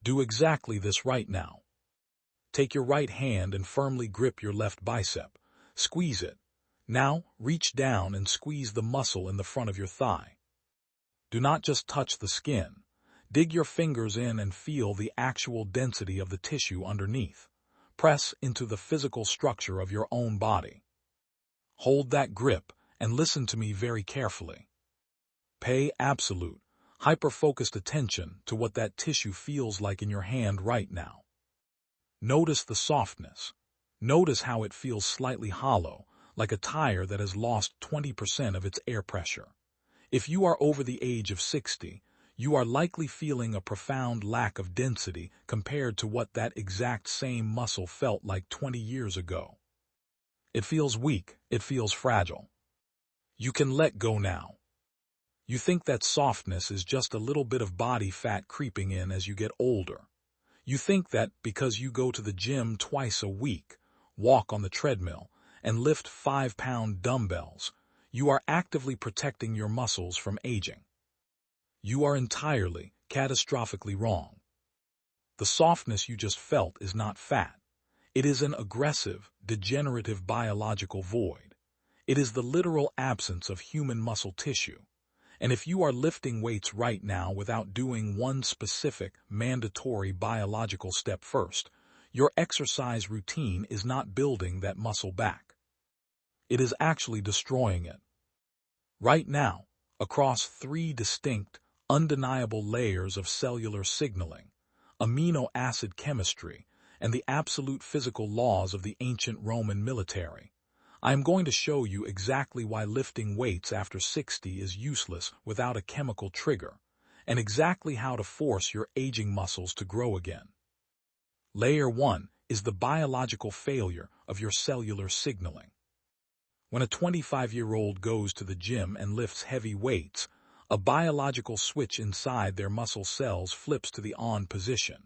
Do exactly this right now. Take your right hand and firmly grip your left bicep. Squeeze it. Now, reach down and squeeze the muscle in the front of your thigh. Do not just touch the skin. Dig your fingers in and feel the actual density of the tissue underneath. Press into the physical structure of your own body. Hold that grip and listen to me very carefully. Pay absolute, hyper-focused attention to what that tissue feels like in your hand right now. Notice the softness. Notice how it feels slightly hollow, like a tire that has lost 20% of its air pressure. If you are over the age of 60, you are likely feeling a profound lack of density compared to what that exact same muscle felt like 20 years ago. It feels weak, it feels fragile. You can let go now. You think that softness is just a little bit of body fat creeping in as you get older. You think that because you go to the gym twice a week, walk on the treadmill, and lift 5-pound dumbbells, you are actively protecting your muscles from aging. You are entirely, catastrophically wrong. The softness you just felt is not fat. It is an aggressive, degenerative biological void. It is the literal absence of human muscle tissue. And if you are lifting weights right now without doing one specific, mandatory biological step first, your exercise routine is not building that muscle back. It is actually destroying it. Right now, across 3 distinct, undeniable layers of cellular signaling, amino acid chemistry, and the absolute physical laws of the ancient Roman military, I am going to show you exactly why lifting weights after 60 is useless without a chemical trigger, and exactly how to force your aging muscles to grow again. Layer 1 is the biological failure of your cellular signaling. When a 25-year-old goes to the gym and lifts heavy weights, a biological switch inside their muscle cells flips to the on position.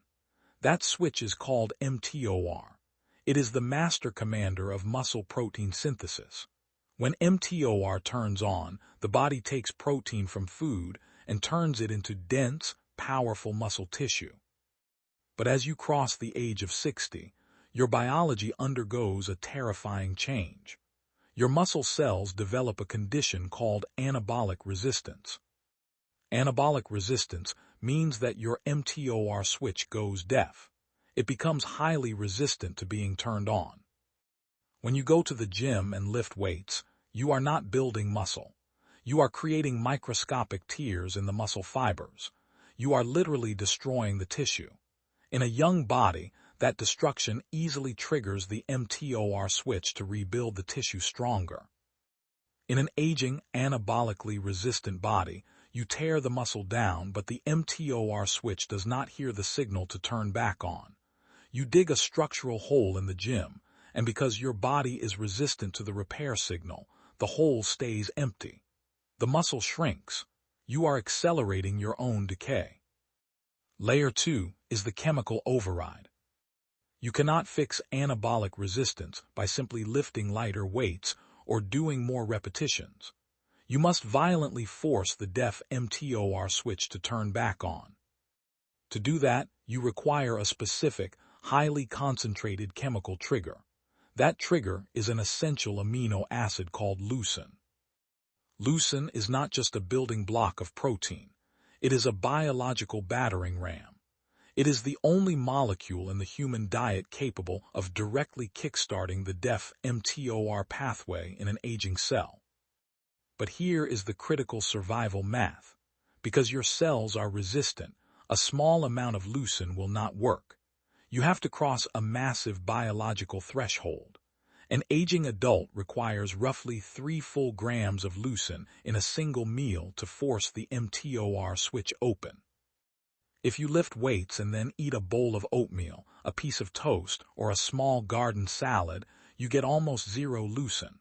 That switch is called mTOR. It is the master commander of muscle protein synthesis. When mTOR turns on, the body takes protein from food and turns it into dense, powerful muscle tissue. But as you cross the age of 60, your biology undergoes a terrifying change. Your muscle cells develop a condition called anabolic resistance. Anabolic resistance means that your mTOR switch goes deaf. It becomes highly resistant to being turned on. When you go to the gym and lift weights, you are not building muscle. You are creating microscopic tears in the muscle fibers. You are literally destroying the tissue. In a young body, that destruction easily triggers the mTOR switch to rebuild the tissue stronger. In an aging, anabolically resistant body, you tear the muscle down, but the mTOR switch does not hear the signal to turn back on. You dig a structural hole in the gym, and because your body is resistant to the repair signal, the hole stays empty. The muscle shrinks. You are accelerating your own decay. Layer 2 is the chemical override. You cannot fix anabolic resistance by simply lifting lighter weights or doing more repetitions. You must violently force the deaf mTOR switch to turn back on. To do that, you require a specific, highly concentrated chemical trigger. That trigger is an essential amino acid called leucine. Leucine is not just a building block of protein. It is a biological battering ram. It is the only molecule in the human diet capable of directly kickstarting the deaf mTOR pathway in an aging cell. But here is the critical survival math. Because your cells are resistant, a small amount of leucine will not work. You have to cross a massive biological threshold. An aging adult requires roughly 3 full grams of leucine in a single meal to force the mTOR switch open. If you lift weights and then eat a bowl of oatmeal, a piece of toast, or a small garden salad, you get almost zero leucine.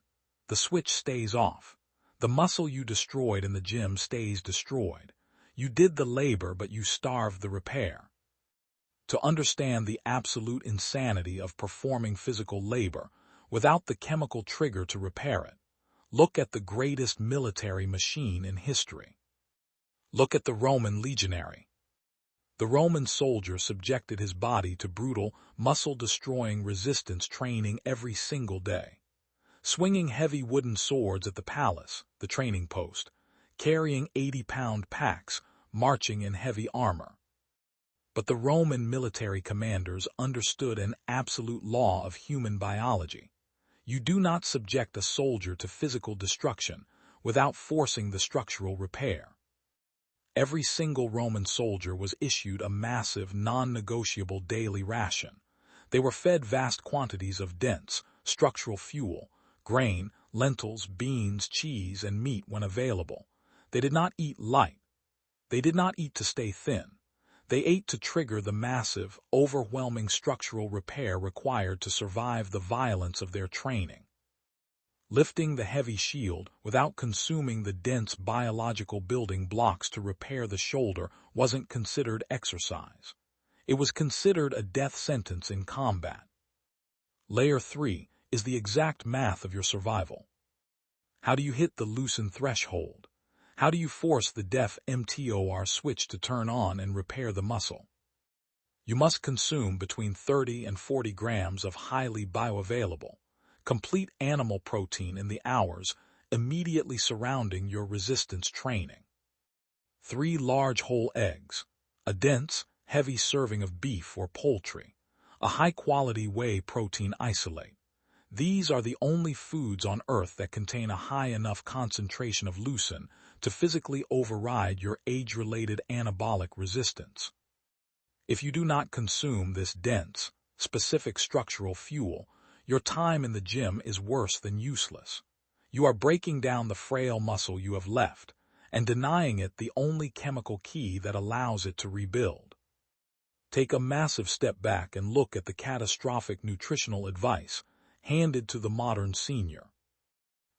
The switch stays off. The muscle you destroyed in the gym stays destroyed. You did the labor, but you starved the repair. To understand the absolute insanity of performing physical labor without the chemical trigger to repair it, look at the greatest military machine in history. Look at the Roman legionary. The Roman soldier subjected his body to brutal, muscle-destroying resistance training every single day, swinging heavy wooden swords at the palace, the training post, carrying 80-pound packs, marching in heavy armor. But the Roman military commanders understood an absolute law of human biology. You do not subject a soldier to physical destruction without forcing the structural repair. Every single Roman soldier was issued a massive, non-negotiable daily ration. They were fed vast quantities of dense, structural fuel, grain, lentils, beans, cheese, and meat when available. They did not eat light. They did not eat to stay thin. They ate to trigger the massive, overwhelming structural repair required to survive the violence of their training. Lifting the heavy shield without consuming the dense biological building blocks to repair the shoulder wasn't considered exercise. It was considered a death sentence in combat. Layer 3 is the exact math of your survival. How do you hit the leucine threshold? How do you force the def mTOR switch to turn on and repair the muscle? You must consume between 30 and 40 grams of highly bioavailable, complete animal protein in the hours immediately surrounding your resistance training. 3 large whole eggs, a dense, heavy serving of beef or poultry, a high-quality whey protein isolate. These are the only foods on Earth that contain a high enough concentration of leucine to physically override your age-related anabolic resistance. If you do not consume this dense, specific structural fuel, your time in the gym is worse than useless. You are breaking down the frail muscle you have left and denying it the only chemical key that allows it to rebuild. Take a massive step back and look at the catastrophic nutritional advice handed to the modern senior.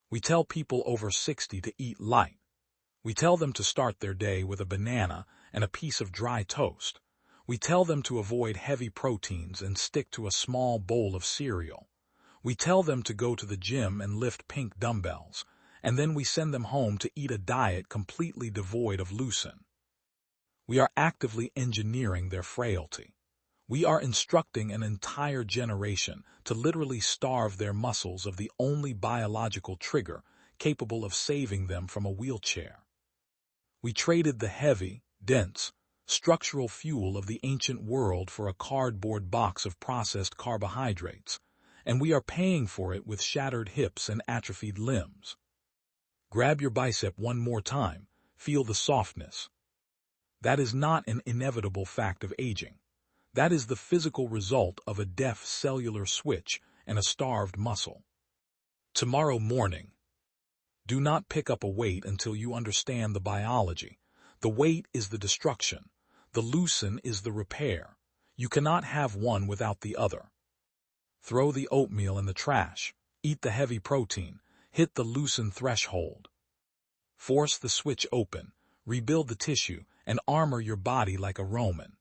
We tell people over 60 to eat light. We tell them to start their day with a banana and a piece of dry toast. We tell them to avoid heavy proteins and stick to a small bowl of cereal. We tell them to go to the gym and lift pink dumbbells, and then we send them home to eat a diet completely devoid of leucine. We are actively engineering their frailty. We are instructing an entire generation to literally starve their muscles of the only biological trigger capable of saving them from a wheelchair. We traded the heavy, dense, structural fuel of the ancient world for a cardboard box of processed carbohydrates, and we are paying for it with shattered hips and atrophied limbs. Grab your bicep one more time, feel the softness. That is not an inevitable fact of aging. That is the physical result of a deaf cellular switch and a starved muscle. Tomorrow morning, do not pick up a weight until you understand the biology. The weight is the destruction. The leucine is the repair. You cannot have one without the other. Throw the oatmeal in the trash. Eat the heavy protein. Hit the leucine threshold. Force the switch open. Rebuild the tissue and armor your body like a Roman.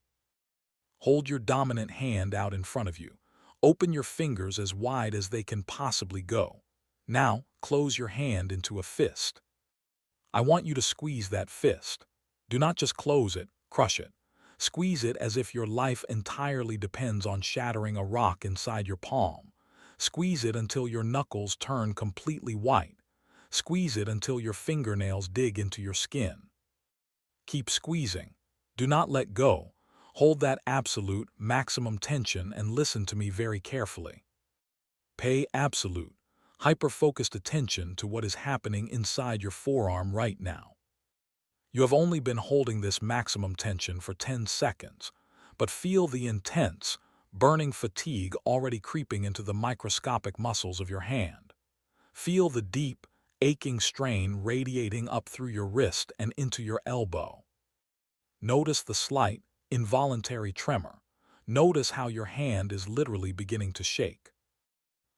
Hold your dominant hand out in front of you. Open your fingers as wide as they can possibly go. Now, close your hand into a fist. I want you to squeeze that fist. Do not just close it, crush it. Squeeze it as if your life entirely depends on shattering a rock inside your palm. Squeeze it until your knuckles turn completely white. Squeeze it until your fingernails dig into your skin. Keep squeezing. Do not let go. Hold that absolute, maximum tension and listen to me very carefully. Pay absolute, hyper-focused attention to what is happening inside your forearm right now. You have only been holding this maximum tension for 10 seconds, but feel the intense, burning fatigue already creeping into the microscopic muscles of your hand. Feel the deep, aching strain radiating up through your wrist and into your elbow. Notice the slight, involuntary tremor. Notice how your hand is literally beginning to shake.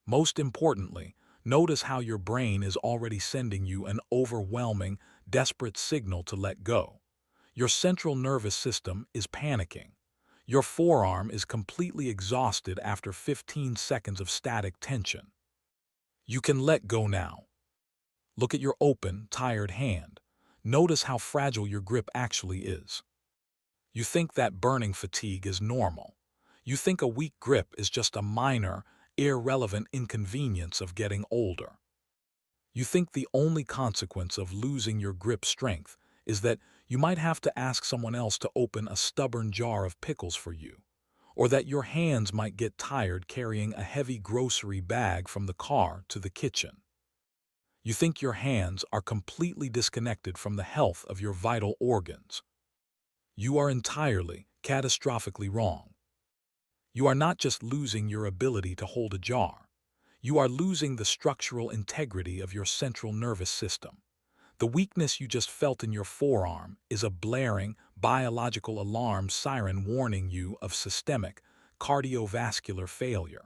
Most importantly, notice how your brain is already sending you an overwhelming, desperate signal to let go. Your central nervous system is panicking. Your forearm is completely exhausted after 15 seconds of static tension. You can let go now. Look at your open, tired hand. Notice how fragile your grip actually is. You think that burning fatigue is normal. You think a weak grip is just a minor, irrelevant inconvenience of getting older. You think the only consequence of losing your grip strength is that you might have to ask someone else to open a stubborn jar of pickles for you, or that your hands might get tired carrying a heavy grocery bag from the car to the kitchen. You think your hands are completely disconnected from the health of your vital organs. You are entirely, catastrophically wrong. You are not just losing your ability to hold a jar. You are losing the structural integrity of your central nervous system. The weakness you just felt in your forearm is a blaring, biological alarm siren warning you of systemic, cardiovascular failure.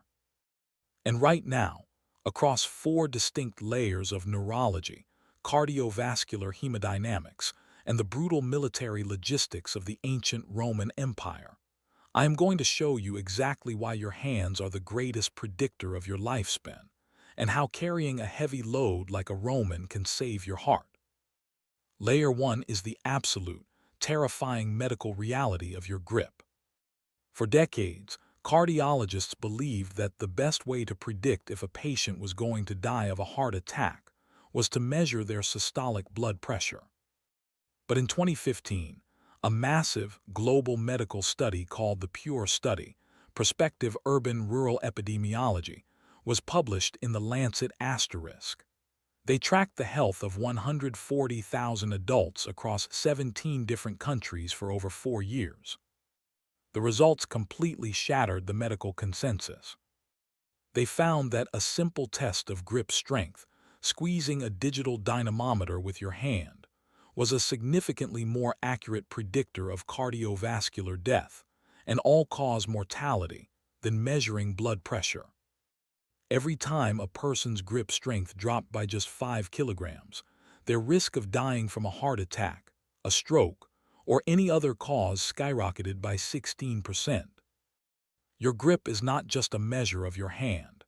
And right now, across 4 distinct layers of neurology, cardiovascular hemodynamics, and the brutal military logistics of the ancient Roman Empire, I am going to show you exactly why your hands are the greatest predictor of your lifespan, and how carrying a heavy load like a Roman can save your heart. Layer 1 is the absolute, terrifying medical reality of your grip. For decades, cardiologists believed that the best way to predict if a patient was going to die of a heart attack was to measure their systolic blood pressure. But in 2015, a massive global medical study called the PURE Study, Prospective Urban-Rural Epidemiology, was published in the Lancet Asterisk. They tracked the health of 140,000 adults across 17 different countries for over 4 years. The results completely shattered the medical consensus. They found that a simple test of grip strength, squeezing a digital dynamometer with your hand, was a significantly more accurate predictor of cardiovascular death and all-cause mortality than measuring blood pressure. Every time a person's grip strength dropped by just 5 kilograms, their risk of dying from a heart attack, a stroke, or any other cause skyrocketed by 16%. Your grip is not just a measure of your hand.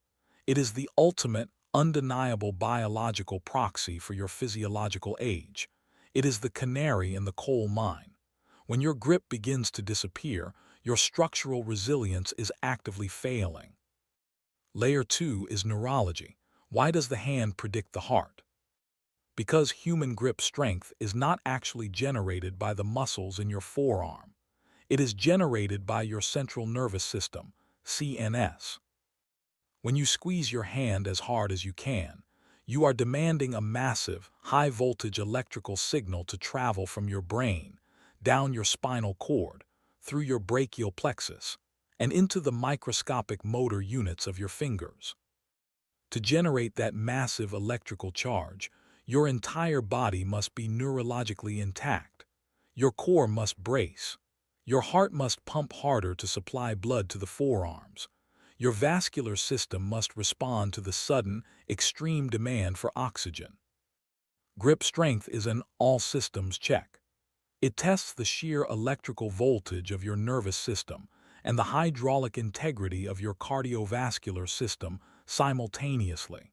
It is the ultimate, undeniable biological proxy for your physiological age. It is the canary in the coal mine. When your grip begins to disappear, your structural resilience is actively failing. Layer 2 is neurology. Why does the hand predict the heart? Because human grip strength is not actually generated by the muscles in your forearm. It is generated by your central nervous system, CNS. When you squeeze your hand as hard as you can, you are demanding a massive, high-voltage electrical signal to travel from your brain, down your spinal cord, through your brachial plexus, and into the microscopic motor units of your fingers. To generate that massive electrical charge, your entire body must be neurologically intact. Your core must brace. Your heart must pump harder to supply blood to the forearms. Your vascular system must respond to the sudden, extreme demand for oxygen. Grip strength is an all-systems check. It tests the sheer electrical voltage of your nervous system and the hydraulic integrity of your cardiovascular system simultaneously.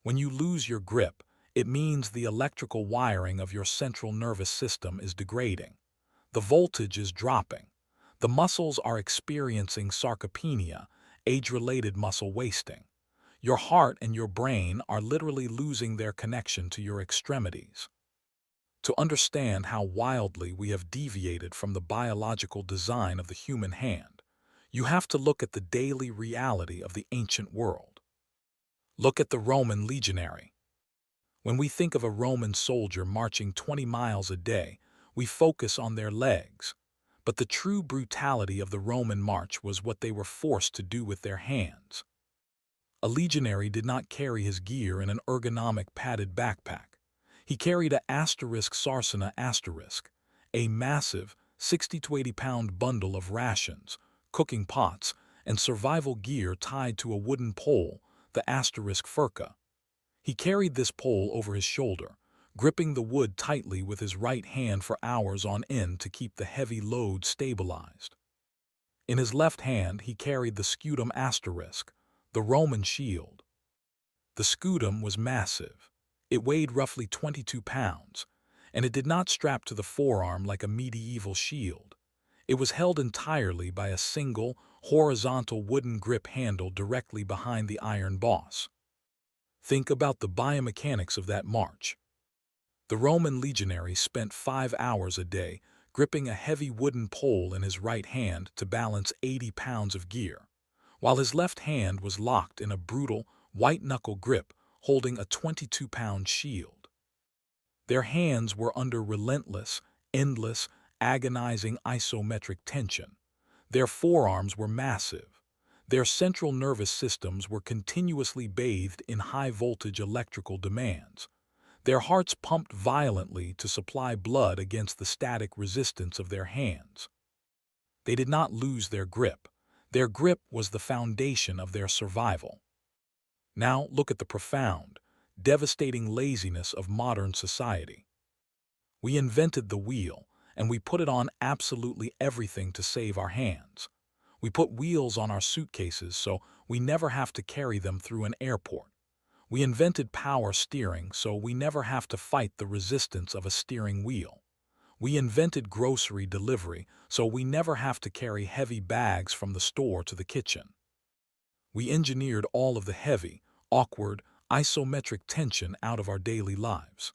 When you lose your grip, it means the electrical wiring of your central nervous system is degrading. The voltage is dropping. The muscles are experiencing sarcopenia, age-related muscle wasting. Your heart and your brain are literally losing their connection to your extremities. To understand how wildly we have deviated from the biological design of the human hand, you have to look at the daily reality of the ancient world. Look at the Roman legionary. When we think of a Roman soldier marching 20 miles a day, we focus on their legs. But the true brutality of the Roman march was what they were forced to do with their hands. A legionary did not carry his gear in an ergonomic padded backpack. He carried a sarcina asterisk, a massive 60 to 80-pound bundle of rations, cooking pots, and survival gear tied to a wooden pole, the asterisk furca. He carried this pole over his shoulder, gripping the wood tightly with his right hand for hours on end to keep the heavy load stabilized. In his left hand, he carried the scutum asterisk, the Roman shield. The scutum was massive. It weighed roughly 22 pounds, and it did not strap to the forearm like a medieval shield. It was held entirely by a single, horizontal wooden grip handle directly behind the iron boss. Think about the biomechanics of that march. The Roman legionary spent 5 hours a day gripping a heavy wooden pole in his right hand to balance 80 pounds of gear, while his left hand was locked in a brutal, white-knuckle grip holding a 22-pound shield. Their hands were under relentless, endless, agonizing isometric tension. Their forearms were massive. Their central nervous systems were continuously bathed in high-voltage electrical demands. Their hearts pumped violently to supply blood against the static resistance of their hands. They did not lose their grip. Their grip was the foundation of their survival. Now look at the profound, devastating laziness of modern society. We invented the wheel, and we put it on absolutely everything to save our hands. We put wheels on our suitcases so we never have to carry them through an airport. We invented power steering so we never have to fight the resistance of a steering wheel. We invented grocery delivery so we never have to carry heavy bags from the store to the kitchen. We engineered all of the heavy, awkward, isometric tension out of our daily lives.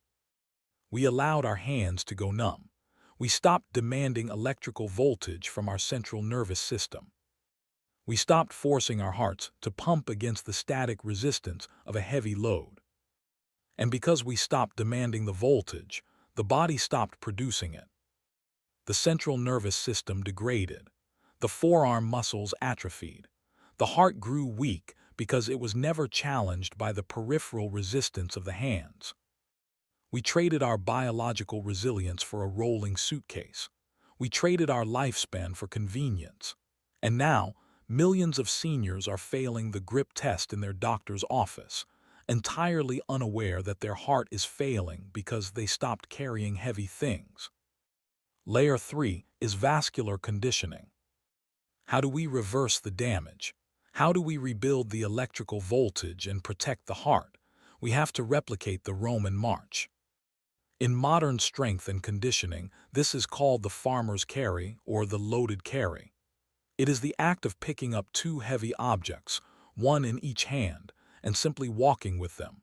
We allowed our hands to go numb. We stopped demanding electrical voltage from our central nervous system. We stopped forcing our hearts to pump against the static resistance of a heavy load. And because we stopped demanding the voltage, the body stopped producing it. The central nervous system degraded. The forearm muscles atrophied. The heart grew weak because it was never challenged by the peripheral resistance of the hands. We traded our biological resilience for a rolling suitcase. We traded our lifespan for convenience. And now, millions of seniors are failing the grip test in their doctor's office, entirely unaware that their heart is failing because they stopped carrying heavy things. Layer 3 is vascular conditioning. How do we reverse the damage? How do we rebuild the electrical voltage and protect the heart? We have to replicate the Roman march. In modern strength and conditioning, this is called the farmer's carry or the loaded carry. It is the act of picking up 2 heavy objects, one in each hand, and simply walking with them.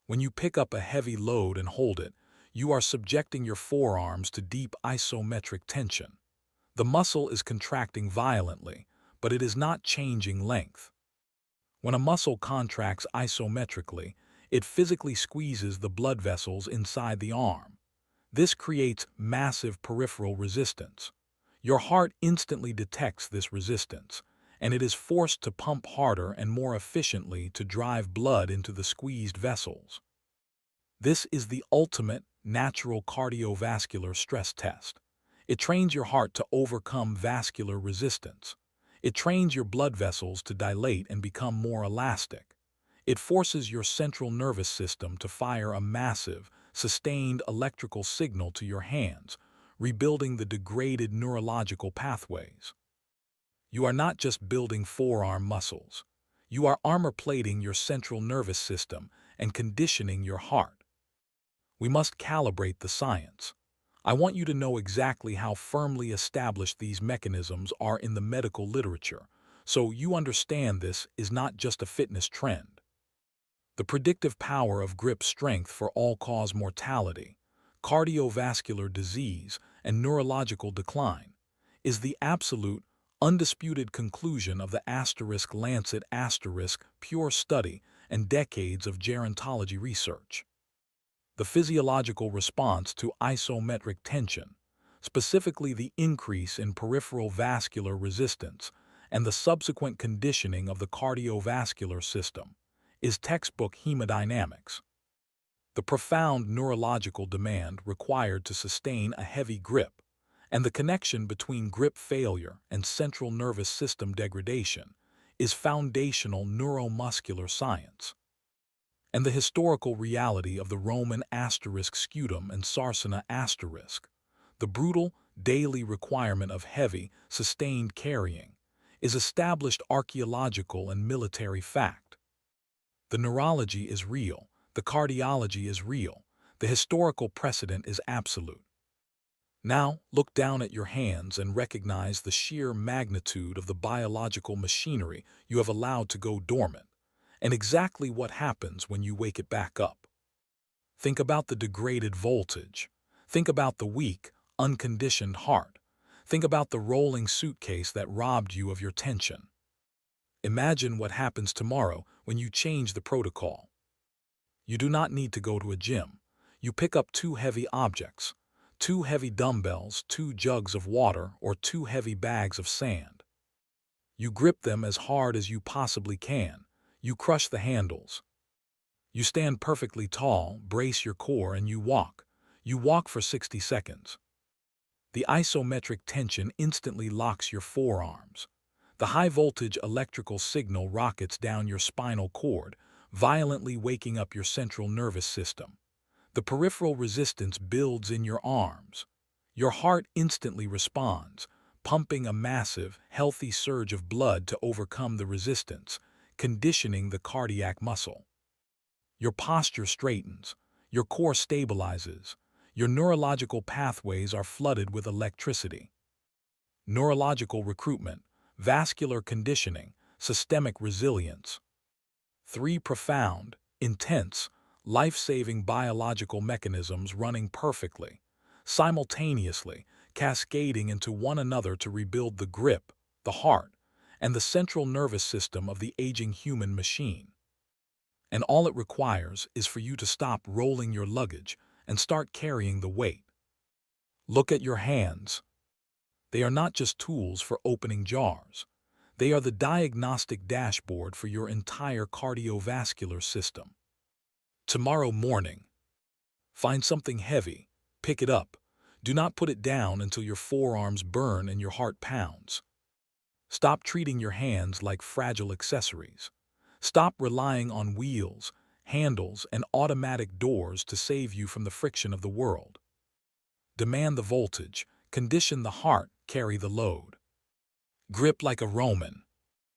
When you pick up a heavy load and hold it, you are subjecting your forearms to deep isometric tension. The muscle is contracting violently, but it is not changing length. When a muscle contracts isometrically, it physically squeezes the blood vessels inside the arm. This creates massive peripheral resistance. Your heart instantly detects this resistance, and it is forced to pump harder and more efficiently to drive blood into the squeezed vessels. This is the ultimate natural cardiovascular stress test. It trains your heart to overcome vascular resistance. It trains your blood vessels to dilate and become more elastic. It forces your central nervous system to fire a massive, sustained electrical signal to your hands, rebuilding the degraded neurological pathways. You are not just building forearm muscles. You are armor-plating your central nervous system and conditioning your heart. We must calibrate the science. I want you to know exactly how firmly established these mechanisms are in the medical literature, so you understand this is not just a fitness trend. The predictive power of grip strength for all-cause mortality, cardiovascular disease, and neurological decline is the absolute, undisputed conclusion of the *Lancet pure study and decades of gerontology research. The physiological response to isometric tension, specifically the increase in peripheral vascular resistance and the subsequent conditioning of the cardiovascular system, is textbook hemodynamics. The profound neurological demand required to sustain a heavy grip and the connection between grip failure and central nervous system degradation is foundational neuromuscular science. And the historical reality of the Roman scutum and Sarcopenia the brutal, daily requirement of heavy, sustained carrying, is established archaeological and military fact. The neurology is real, the cardiology is real, the historical precedent is absolute. Now, look down at your hands and recognize the sheer magnitude of the biological machinery you have allowed to go dormant, and exactly what happens when you wake it back up. Think about the degraded voltage. Think about the weak, unconditioned heart. Think about the rolling suitcase that robbed you of your tension. Imagine what happens tomorrow when you change the protocol. You do not need to go to a gym. You pick up two heavy objects, two heavy dumbbells, two jugs of water, or two heavy bags of sand. You grip them as hard as you possibly can. You crush the handles. You stand perfectly tall, brace your core, and you walk. You walk for 60 seconds. The isometric tension instantly locks your forearms. The high-voltage electrical signal rockets down your spinal cord, violently waking up your central nervous system. The peripheral resistance builds in your arms. Your heart instantly responds, pumping a massive, healthy surge of blood to overcome the resistance, conditioning the cardiac muscle. Your posture straightens, your core stabilizes, your neurological pathways are flooded with electricity. Neurological recruitment, vascular conditioning, systemic resilience. 3 profound, intense, life-saving biological mechanisms running perfectly, simultaneously, cascading into one another to rebuild the grip, the heart, and the central nervous system of the aging human machine. And all it requires is for you to stop rolling your luggage and start carrying the weight. Look at your hands. They are not just tools for opening jars. They are the diagnostic dashboard for your entire cardiovascular system. Tomorrow morning, find something heavy, pick it up. Do not put it down until your forearms burn and your heart pounds. Stop treating your hands like fragile accessories. Stop relying on wheels, handles, and automatic doors to save you from the friction of the world. Demand the voltage, condition the heart, carry the load. Grip like a Roman.